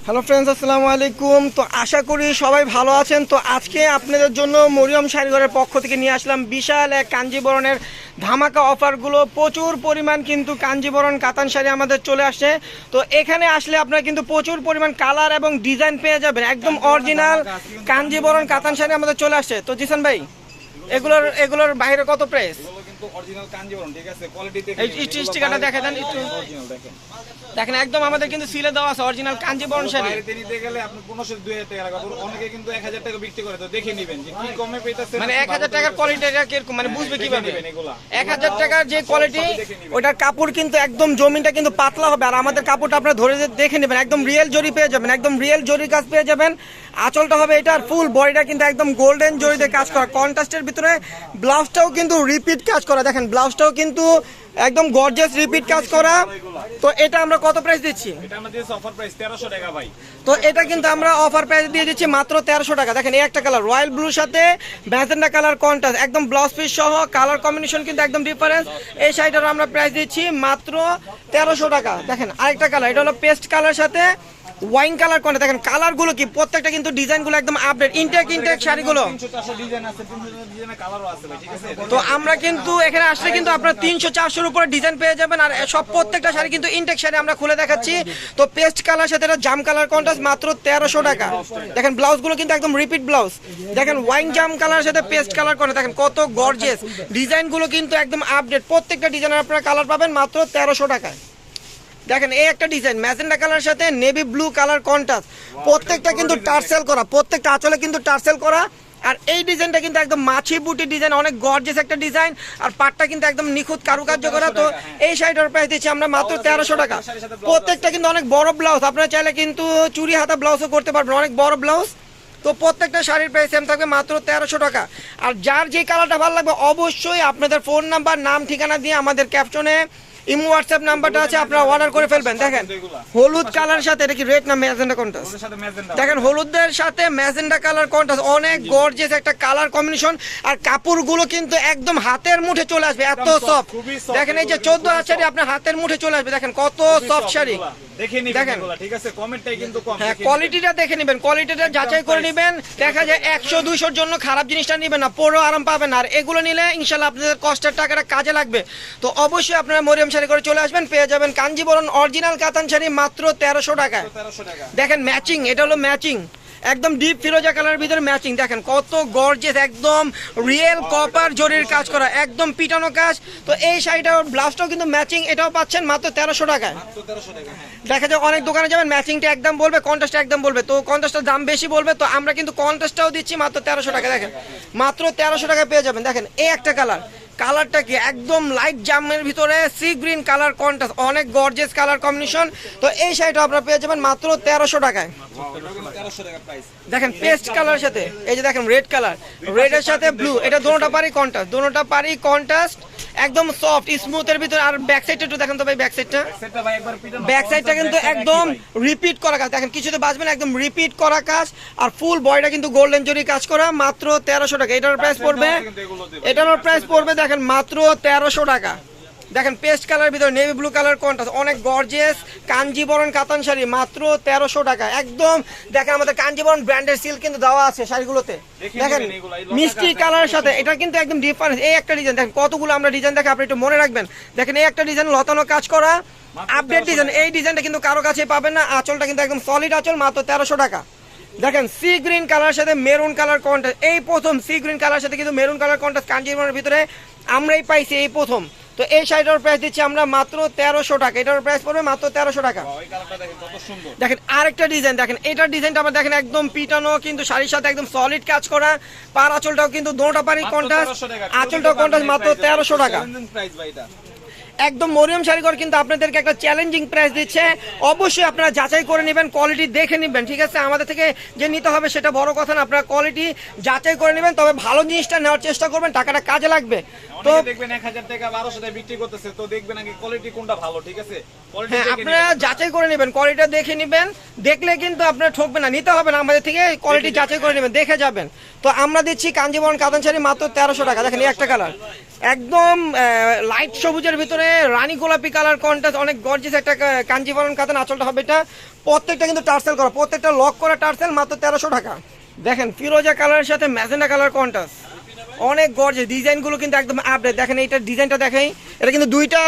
Hello friends, আসসালামু আলাইকুম। তো আশা করি সবাই ভালো আছেন। তো আজকে আপনাদের জন্য মরিয়ম শাড়িঘরের পক্ষ থেকে নিয়ে আসলাম বিশাল এক কাঞ্জিবরণের ধামাকা অফারগুলো। প্রচুর পরিমাণ কিন্তু কাঞ্জিবরণ কাতান শাড়ি আমাদের চলে আসছে। তো এখানে আসলে আপনারা কিন্তু প্রচুর পরিমাণ কালার এবং ডিজাইন পেয়ে যাবেন। একদম অরিজিনাল কাঞ্জিবরণ কাতান শাড়ি আমাদের চলে আসছে। তো জিসান ভাই, এগুলোর বাইরে কত প্রাইস? অরিজিনাল কাঞ্জিবরম, ঠিক আছে, কোয়ালিটি দেখে এই স্টিকারটা দেখা দেন একটু। দেখেন একদম আমাদের কিন্তু সিলে দেওয়া আছে অরিজিনাল কাঞ্জিবরণ শাড়ি। বাইরে নিতে গেলে আপনি 1500-2000 টাকা লাগবে। অনেকে কিন্তু 1000 টাকা বিক্রি করে, তো দেখে নেবেন যে কি কমে পেইতাছে। মানে 1000 টাকার কোয়ালিটিটা কিরকম, মানে বুঝবে কিভাবে? 1000 টাকার যে কোয়ালিটি, ওটার কাপড় কিন্তু একদম জমিনটা কিন্তু পাতলা হবে। আর আমাদের কাপড়টা আপনারা ধরে দেখে নেবেন, একদম রিয়েল জরি পেয়ে যাবেন, একদম রিয়েল জরি কাজ পেয়ে যাবেন। আঁচলটা হবে এটার ফুল বডিটা কিন্তু একদম গোল্ডেন জরিতে কাজ করা, কন্ট্রাস্টের ভিতরে ব্লাউজটাও কিন্তু রিপিট কাজ করা। দেখেন ব্লাউজটাও কিন্তু একদম গর্জিয়াস রিপিট কাজ করা। তো এটা আমরা কত প্রাইস দিচ্ছি? এটা আমাদের অফার প্রাইস 1300 টাকা ভাই। তো এটা কিন্তু আমরা অফার প্রাইস দিয়ে দিচ্ছি মাত্র 1300 টাকা। দেখেন এই একটা কালার রয়্যাল ব্লুর সাথে ম্যাজেন্ডা কালার কন্ট্রাস্ট, একদম ব্লাউজ পিস সহ কালার কম্বিনেশন কিন্তু একদম ডিফারেন্স। এই শাড়িটার আমরা প্রাইস দিচ্ছি মাত্র 1300 টাকা। দেখেন আরেকটা কালার, এটা হলো পেস্ট কালার সাথে ওয়াইন কালার কোনটা। দেখেন কালারগুলো কি প্রত্যেকটা কিন্তু ডিজাইনগুলো একদম আপডেট, ইনটেক শাড়িগুলো। 300-400 ডিজাইন আছে, 300 ডিজাইনের কালারও আছে ভাই, ঠিক আছে। তো আমরা কিন্তু এখানে আসলে কিন্তু আপনারা 300-400 উপরে ডিজাইন পেয়ে যাবেন। আর সব প্রত্যেকটা শাড়ি কিন্তু ইনটেক শাড়ি আমরা খুলে দেখাচ্ছি। তো পেস্ট কালার সাথে এটা জাম কালার কন্ট্রাস্ট মাত্র 1300 টাকা। দেখেন ব্লাউজগুলো কিন্তু একদম রিপিট ব্লাউজ। দেখেন ওয়াইন জাম কালার সাথে পেস্ট কালার কন্ট্রাস্ট, দেখেন কত গর্জিয়াস ডিজাইনগুলো কিন্তু একদম আপডেট। প্রত্যেকটা ডিজাইনের আপনারা কালার পাবেন মাত্র 1300 টাকায়। দেখেন এই একটা ডিজাইন ম্যাজেন্ডা কালার সাথে নেভি ব্লু কালার কন্ট্রাস্ট, প্রত্যেকটা কিন্তু টার্সেল করা, প্রত্যেকটা আঁচলে কিন্তু টার্সেল করা। আর এই ডিজাইনটা কিন্তু একদম মাছি বুটি ডিজাইন, অনেক গর্জিয়াস একটা ডিজাইন। আর পাটটা কিন্তু একদম নিখুঁত কারুকার্য করা। তো এই শাড়িটার প্রাইস দিচ্ছি আমরা মাত্র 1300 টাকা। প্রত্যেকটা কিন্তু অনেক বড় ব্লাউজ, আপনারা চাইলে কিন্তু চুরি হাতা ব্লাউজও করতে পারবেন, অনেক বড় ব্লাউজ। তো প্রত্যেকটা শাড়ির প্রাইস সেম থাকবে মাত্র 1300 টাকা। আর যার যে কালারটা ভালো লাগবে অবশ্যই আপনাদের ফোন নাম্বার, নাম, ঠিকানা দিয়ে আমাদের ক্যাপশনে ইমো হোয়াটসঅ্যাপ নাম্বারটা আছে, আপনারা অর্ডার করে ফেলবেন। দেখেন হলুদ কালার সাথে, এটা কি রেড না ম্যাজেন্ডা কন্ট্রাস্ট? দেখেন হলুদের সাথে ম্যাজেন্ডা কালার কন্ট্রাস্ট, অনেক গর্জিয়াস একটা কালার কম্বিনেশন। আর কাপড়গুলো কিন্তু একদম হাতের মুঠে চলে আসবে, এত সফট। দেখেন এই যে 14 হাত শাড়ি আপনার হাতের মুঠে চলে আসবে। দেখেন কত সফট শাড়ি, দেখেন ঠিক আছে, কমেন্টটাই কিন্তু কম। হ্যাঁ, কোয়ালিটিটা দেখে নেবেন, কোয়ালিটিটা যাচাই করে নেবেন। দেখা যায় 100-200 জন্য খারাপ জিনিসটা নেবেন না, পরেও আরাম পাবেন না। আর এগুলো নিলে ইনশাল্লাহ আপনাদের কষ্টের টাকাটা কাজে লাগবে। তো অবশ্যই আপনারা মরিয়ম শাড়ি করে চলে আসবেন, পেয়ে যাবেন কাঞ্জিবরণ অরিজিনাল কাতান শাড়ি মাত্র 1300 টাকায়। দেখেন ম্যাচিং, এটা হলো ম্যাচিং, একদম ডিপ ফিরোজা কালারের ভিতরে ম্যাচিং। দেখেন কত গর্জিয়াস, একদম রিয়েল কপার জরির কাজ করা, একদম পিটানো কাজ। তো এই শাড়িটার ব্লাউজটাও কিন্তু ম্যাচিং, এটাও পাচ্ছেন মাত্র 1300 টাকায়। দেখা যায় অনেক দোকানে যাবেন ম্যাচিংটা একদম বলবে, কন্ট্রাস্ট একদম বলবে, তো কন্ট্রাস্টের দাম বেশি বলবে। তো আমরা কিন্তু কন্ট্রাস্টটাও দিচ্ছি মাত্র 1300 টাকা। দেখেন মাত্র 1300 টাকায় পেয়ে যাবেন। দেখেন এই একটা কালার, কালারটা কি একদম লাইট জামের ভিতরে সি গ্রিন কালার কন্ট্রাস্ট, অনেক গর্জিয়াস কালার কম্বিনেশন। তো এই শাড়িটা আপনারা পেয়ে যাবেন মাত্র 1300 টাকায়। দেখেন পেস্ট কালারের সাথে এই যে দেখেন রেড কালার, রেডের সাথে ব্লু, এটা দোনোটা পারি কন্ট্রাস্ট, দোনোটা পারি কন্ট্রাস্ট, একদম সফট স্মুথের ভিতরে। আর ব্যাক সাইডটা একটু দেখেন তো ভাই, ব্যাক সাইডটা, ব্যাক সাইডটা কিন্তু একদম রিপিট করা কাজ। দেখেন কিছুতে বাঁচবেন, একদম রিপিট করা কাজ। আর ফুল বডিটা কিন্তু গোল্ডেন জরি কাজ করা, মাত্র 1300 টাকা। এটার প্রাইস পড়বে, এটার প্রাইস পড়বে দেখেন মাত্র 1300 টাকা। দেখেন পেস্ট কালার ভিতরে নেভি ব্লু কালার কন্ট্রাস্ট, অনেক গর্জিয়াস কাঞ্জিবরণ কাতান শাড়ি মাত্র 1300 টাকা একদম। দেখেন আমাদের কাঞ্জিবরণ ব্র্যান্ডের সিল কিন্তু দেওয়া আছে শাড়িগুলোতে। দেখেন মিষ্টি কালারের সাথে এটা কিন্তু একদম ডিফারেন্স। এই একটা ডিজাইন দেখেন, কতগুলো আমরা ডিজাইন দেখে আপনি একটু মনে রাখবেন। দেখেন এই একটা ডিজাইন লতানো কাজ করা, আপডেট ডিজাইন। এই ডিজাইনটা কিন্তু কারো কাছে পাবেন না। আঁচলটা কিন্তু একদম সলিড আঁচল, মাত্র 1300 টাকা। দেখেন সি গ্রিন কালার সাথে মেরুন কালার কন্ট্রাস্ট, এই প্রথম সি গ্রিন কালার সাথে কিন্তু মেরুন কালার কন্ট্রাস্ট কাঞ্জিবরণের ভিতরে আমরাই পাইছি এই প্রথম। তো এই শাড়িটার প্রাইস দিচ্ছি আমরা মাত্র 1300 টাকা। এটার প্রাইস পড়বে মাত্র 1300 টাকা। দেখেন আরেকটা ডিজাইন, দেখেন এটার ডিজাইনটা আমরা দেখেন একদম পিটানো, কিন্তু শাড়ির সাথে একদম সলিড কাজ করা। পার আঁচলটাও কিন্তু দোনোটা পারি কন্ট্রাস্ট, আঁচলটাও কন্ট্রাস্ট, মাত্র 1300 টাকা। একদম মরিয়ম শাড়িঘর কিন্তু আপনাদেরকে একটা চ্যালেঞ্জিং প্রাইস দিচ্ছে। অবশ্যই আপনারা যাচাই করে নেবেন, কোয়ালিটি দেখে নেবেন, ঠিক আছে। আমাদের থেকে যে নিতে হবে সেটা বড় কথা না, আপনারা কোয়ালিটি যাচাই করে নেবেন, তবে ভালো জিনিসটা নেওয়ার চেষ্টা করবেন, টাকাটা কাজে লাগবে। তো দেখবেন 1000 টাকা 1200 টাকা বিক্রি করতেছে, তো দেখবেন আগে কোয়ালিটি কোনটা ভালো, ঠিক আছে। হ্যাঁ, আপনারা যাচাই করে নেবেন, কোয়ালিটিটা দেখে নেবেন, দেখলে কিন্তু আপনারা ঠকবেন না, নিতে হবে না আমাদের থেকে, কোয়ালিটি যাচাই করে নেবেন, দেখে যাবেন। তো আমরা দিচ্ছি কাঞ্জিবরণ কাতান শাড়ি মাত্র 1300 টাকা। দেখেন এই একটা কালার, একদম লাইট সবুজের ভিতরে রানী গোলাপি কালার কন্ট্রাস্ট, অনেক গর্জিয়াস একটা কাঞ্জিবরম কাতান। আঁচলটা হবে এটা, প্রত্যেকটা কিন্তু টার্সেল করা, প্রত্যেকটা লক করা টার্সেল, মাত্র 1300 টাকা। দেখেন ফিরোজা কালারের সাথে ম্যাজেন্ডা কালার কন্ট্রাস্ট, অনেক গর্জিয়াস। ডিজাইনগুলো কিন্তু একদম আপডেট। দেখেন এইটার ডিজাইনটা দেখাই, এটা কিন্তু দুইটা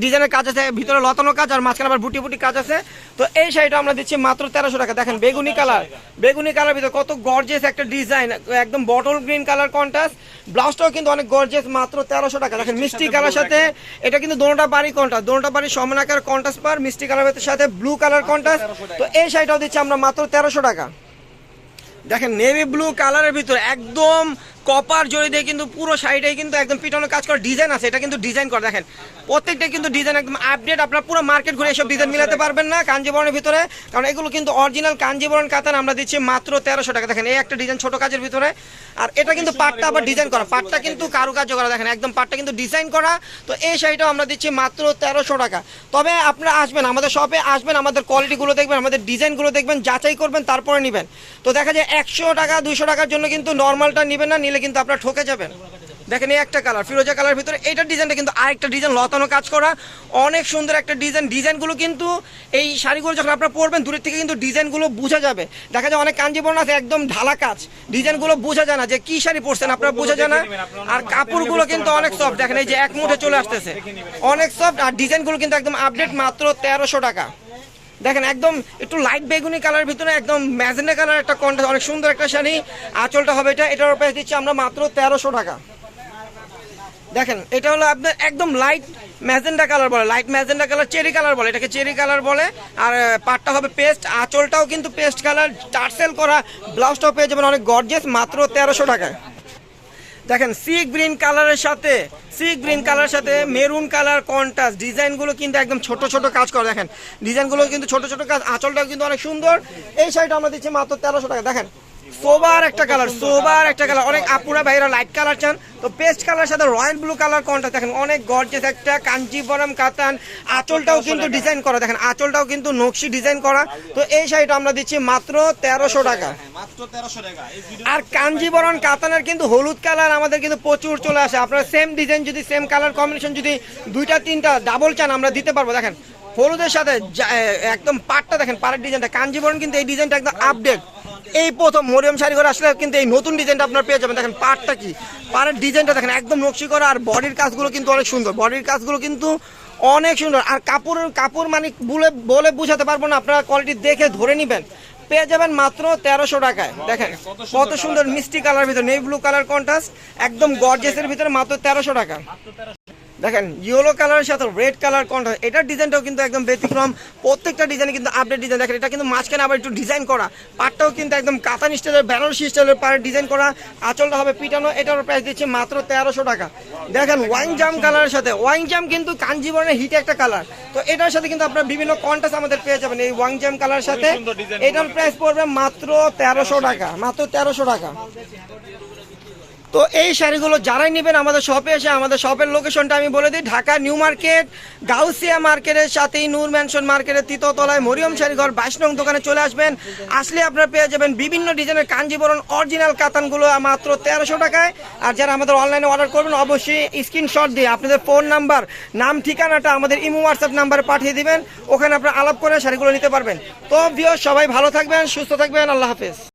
ডিজাইনের কাজ আছে, ভিতরে লতানো কাজ আর মাঝখানে আবার বুটি বুটি কাজ আছে। তো এই শাড়িটা আমরা দিচ্ছি মাত্র 1300 টাকা। দেখেন বেগুনি কালার, বেগুনি কালার ভিতরে কত গর্জিয়াস একটা ডিজাইন, একদম বটল গ্রিন কালার কন্ট্রাস্ট। ব্লাউজটাও কিন্তু অনেক গর্জিয়াস, মাত্র 1300 টাকা। দেখেন মিষ্টি কালার সাথে এটা কিন্তু দোনোটা বাড়ি কন্ট্রাস্ট, দোনোটা বাড়ি সমান আকার কন্ট্রাস্ট পার, মিষ্টি কালারের সাথে ব্লু কালার কন্ট্রাস্ট। তো এই শাড়িটাও দিচ্ছি আমরা মাত্র 1300 টাকা। দেখেন নেভি ব্লু কালারের ভিতরে একদম কপার জড়ি দিয়ে কিন্তু পুরো শাড়িটাই কিন্তু একদম পিটানোর কাজ করা ডিজাইন আছে। এটা কিন্তু ডিজাইন করা, দেখেন প্রত্যেকটা কিন্তু ডিজাইন একদম আপডেট। আপনার পুরো মার্কেট ঘুরে এসব ডিজাইন মিলাতে পারবেন না কাঞ্জিবরণের ভিতরে, কারণ এগুলো কিন্তু অরিজিনাল কাঞ্জিবরণ কাতান। আমরা দিচ্ছি মাত্র 1300 টাকা। দেখেন এই একটা ডিজাইন ছোট কাজের ভিতরে, আর এটা কিন্তু পাটটা আবার ডিজাইন করা, পাটটা কিন্তু কারুকার্য করা। দেখেন একদম পাটটা কিন্তু ডিজাইন করা। তো এই শাড়িটাও আমরা দিচ্ছি মাত্র 1300 টাকা। তবে আপনারা আসবেন আমাদের শপে, আসবেন আমাদের কোয়ালিটিগুলো দেখবেন, আমাদের ডিজাইনগুলো দেখবেন, যাচাই করবেন, তারপরে নেবেন। তো দেখা যায় 100 টাকা 200 টাকার জন্য কিন্তু নর্মালটা নেবেন না, নিলে কিন্তু আপনারা ঠকে যাবেন। দেখেন এই একটা কালার ফিরোজা কালার ভিতরে, এইটার ডিজাইনটা কিন্তু আরেকটা ডিজাইন লতানো কাজ করা, অনেক সুন্দর একটা ডিজাইন। ডিজাইনগুলো কিন্তু এই শাড়িগুলো যখন আপনারা পরবেন দূরের থেকে কিন্তু ডিজাইনগুলো বোঝা যাবে। দেখা যায় অনেক কাঞ্জিবরণ আছে একদম ঢালা কাজ, ডিজাইনগুলো বোঝা যায় না যে কি শাড়ি পরছেন, আপনারা বোঝা যায় না। আর কাপড়গুলো কিন্তু অনেক সফট, দেখেন এই যে এক মুঠে চলে আসতেছে, অনেক সফট। আর ডিজাইনগুলো কিন্তু একদম আপডেট, মাত্র 1300 টাকা। দেখেন একদম একটু লাইট বেগুনি কালার ভিতরে একদম ম্যাজেন্ডা কালার একটা কন্ট্রাস্ট, অনেক সুন্দর একটা শাড়ি। আঁচলটা হবে এটা, এটার প্রাইস দিচ্ছি আমরা মাত্র 1300 টাকা। দেখেন এটা হলো আপনার একদম লাইট ম্যাজেন্ডা কালার বলে, light magenta colour, cherry colour বলে, এটাকে চেরি কালার বলে। আর পাটটা হবে পেস্ট, আঁচলটাও কিন্তু পেস্ট কালার, টার্সেল করা। ব্লাউজটাও পেয়ে যাবেন অনেক গর্জিয়াস, মাত্র 1300 টাকায়। দেখেন সি গ্রিন কালারের সাথে, সি গ্রিন কালারের সাথে মেরুন কালার কন্ট্রাস্ট, ডিজাইনগুলো কিন্তু একদম ছোট ছোট কাজ করা। দেখেন ডিজাইনগুলো কিন্তু ছোট ছোট কাজ, আঁচলটাও কিন্তু অনেক সুন্দর। এই শাড়িটা আমরা দিচ্ছি মাত্র 1300 টাকা। দেখেন সোবার একটা কালার, সোবার একটা কালার, অনেক আপুরা ভাইরা লাইট কালার চান, তো পেস্ট কালার সাথে রয়্যাল ব্লু কালার কন্ট্রাস্ট। দেখেন অনেক গর্জিয়াস একটা কাঞ্জিবরম কাতান। আঁচলটাও কিন্তু ডিজাইন করা, দেখেন আঁচলটাও কিন্তু নকশি ডিজাইন করা। তো এই শাড়িটা আমরা দিচ্ছি মাত্র 1300 টাকা। আর কাঞ্জিবরম কাতানের কিন্তু হলুদ কালার আমাদের কিন্তু প্রচুর চলে আসে। আপনারা সেম ডিজাইন যদি সেম কালার কম্বিনেশন যদি 2টা 3টা ডাবল চান আমরা দিতে পারবো। দেখেন হলুদের সাথে একদম পাটটা, দেখেন পাড়ের ডিজাইনটা কাঞ্জিবরম কিন্তু এই ডিজাইনটা একদম আপডেট। এই প্রথম মরিয়ম শাড়ি ঘরে আসলে কিন্তু এই নতুন ডিজাইনটা আপনার পেয়ে যাবেন। দেখেন পাটটা কি, পাড়ের ডিজাইনটা দেখেন একদম নকশি করা। আর বডির কাজগুলো কিন্তু অনেক সুন্দর, বডির কাজগুলো কিন্তু অনেক সুন্দর। আর কাপড় মানে বলে বুঝাতে পারবো না, আপনারা কোয়ালিটি দেখে ধরে নেবেন, পেয়ে যাবেন মাত্র 1300 টাকায়। দেখেন কত সুন্দর মিষ্টি কালার ভিতরে নেভি ব্লু কালার কন্ট্রাস্ট, একদম গর্জিয়াসের ভিতরে, মাত্র 1300 টাকা। দেখেন ইয়েলো কালারের সাথে রেড কালার কন্ট্রাস্ট, এটার ডিজাইনটাও কিন্তু একদম ব্যতিক্রম। প্রত্যেকটা ডিজাইন কিন্তু আপডেট ডিজাইন। দেখেন এটা কিন্তু মাঝখানে আবার একটু ডিজাইন করা, পাটটাও কিন্তু একদম কাতান স্টাইলের, বেনারসি স্টাইলের পাড়ের ডিজাইন করা। আঁচলটা হবে পিটানো, এটার প্রাইস দিচ্ছে মাত্র 1300 টাকা। দেখেন ওয়াইন জাম কালারের সাথে, ওয়াইন জাম কিন্তু কাঞ্জিবরণের হিট একটা কালার। তো এটার সাথে কিন্তু আপনার বিভিন্ন কন্ট্রাস্ট আমাদের পেয়ে যাবেন এই ওয়াইন জাম কালারের সাথে। এটার প্রাইস পড়বে মাত্র 1300 টাকা, মাত্র 1300 টাকা। তো এই শাড়িগুলো যারাই নেবেন আমাদের শপে এসে, আমাদের শপের লোকেশনটা আমি বলে দিই, ঢাকা নিউ মার্কেট গাউসিয়া মার্কেটের সাথেই নূর ম্যানশন মার্কেটের তৃতীয়তলায় মরিয়ম শাড়িঘর 22 নং দোকানে চলে আসবেন। আসলে আপনারা পেয়ে যাবেন বিভিন্ন ডিজাইনের কাঞ্জিবরণ অরিজিনাল কাতানগুলো মাত্র 1300 টাকায়। আর যারা আমাদের অনলাইনে অর্ডার করবেন অবশ্যই স্ক্রিনশট দিয়ে আপনাদের ফোন নাম্বার, নাম, ঠিকানাটা আমাদের ইমো হোয়াটসঅ্যাপ নাম্বারে পাঠিয়ে দিবেন, ওখানে আপনারা আলাপ করে শাড়িগুলো নিতে পারবেন। তো ভিউয়ার্স সবাই ভালো থাকবেন, সুস্থ থাকবেন, আল্লাহ হাফেজ।